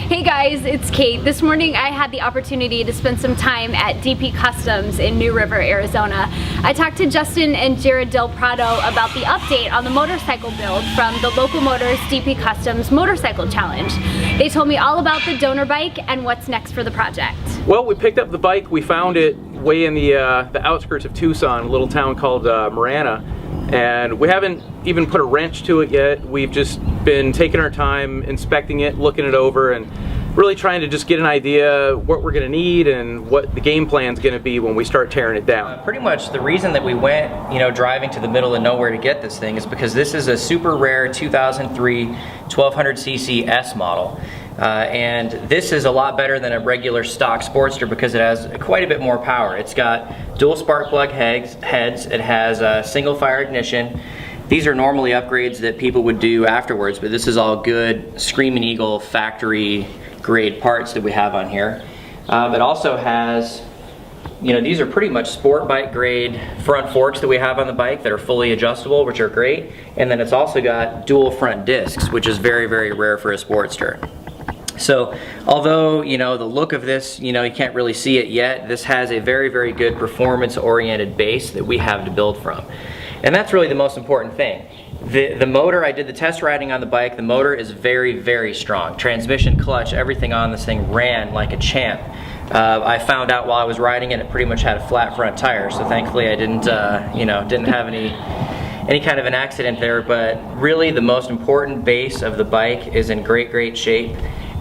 Hey guys, it's Kate. This morning I had the opportunity to spend some time at DP Customs in New River, Arizona. I talked to Justin and Jarrod del Prado about the update on the motorcycle build from the Local Motors DP Customs Motorcycle Challenge. They told me all about the donor bike and what's next for the project. Well, we picked up the bike. We found it way in the outskirts of Tucson, a little town called Marana. And we haven't even put a wrench to it yet. We've just been taking our time, inspecting it, looking it over, and really trying to just get an idea what we're gonna need and what the game plan's gonna be when we start tearing it down. Pretty much the reason that we went, driving to the middle of nowhere to get this thing is because this is a super rare 2003 1200cc S model. And this is a lot better than a regular stock Sportster because it has quite a bit more power. It's got dual spark plug heads, it has a single fire ignition. These are normally upgrades that people would do afterwards, but this is all good Screaming Eagle factory grade parts that we have on here. It also has, these are pretty much sport bike grade front forks that we have on the bike that are fully adjustable, which are great. And then it's also got dual front discs, which is very, very rare for a Sportster. So although, the look of this, you can't really see it yet, this has a very, very good performance-oriented base that we have to build from. And that's really the most important thing. The motor, I did the test riding on the bike, the motor is very, very strong. Transmission, clutch, everything on this thing ran like a champ. I found out while I was riding it, it pretty much had a flat front tire, so thankfully I didn't, didn't have any kind of an accident there, but really the most important base of the bike is in great, great shape.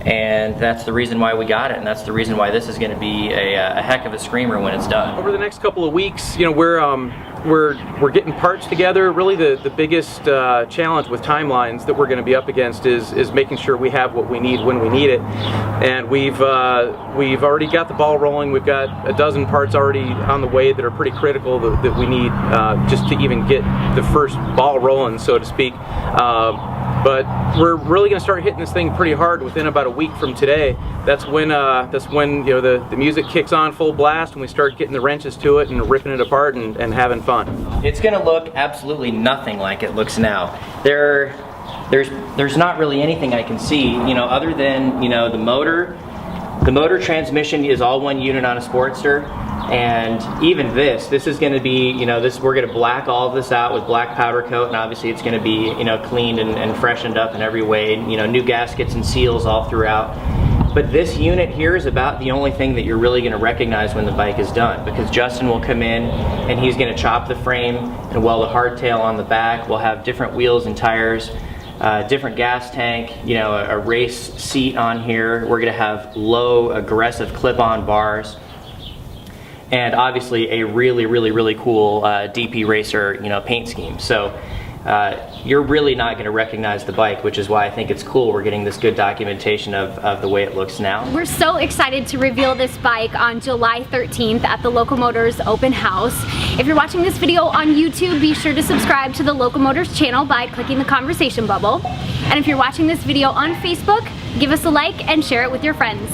And that's the reason why we got it, and that's the reason why this is going to be a heck of a screamer when it's done. Over the next couple of weeks, we're getting parts together. Really, the biggest challenge with timelines that we're going to be up against is making sure we have what we need when we need it. And we've already got the ball rolling. We've got a dozen parts already on the way that are pretty critical that we need just to even get the first ball rolling, so to speak. But we're really going to start hitting this thing pretty hard within about a week from today. That's when the music kicks on full blast and we start getting the wrenches to it and ripping it apart and having fun. It's going to look absolutely nothing like it looks now. There's not really anything I can see, other than the motor. The motor transmission is all one unit on a Sportster. And even this is going to be, we're going to black all of this out with black powder coat, and obviously it's going to be, cleaned and freshened up in every way, new gaskets and seals all throughout. But this unit here is about the only thing that you're really going to recognize when the bike is done, because Justin will come in and he's going to chop the frame and weld a hardtail on the back. We'll have different wheels and tires, different gas tank, a race seat on here. We're going to have low aggressive clip-on bars. And obviously a really, really, really cool DP Racer, paint scheme. So you're really not going to recognize the bike, which is why I think it's cool we're getting this good documentation of the way it looks now. We're so excited to reveal this bike on July 13th at the Local Motors Open House. If you're watching this video on YouTube, be sure to subscribe to the Local Motors channel by clicking the conversation bubble. And if you're watching this video on Facebook, give us a like and share it with your friends.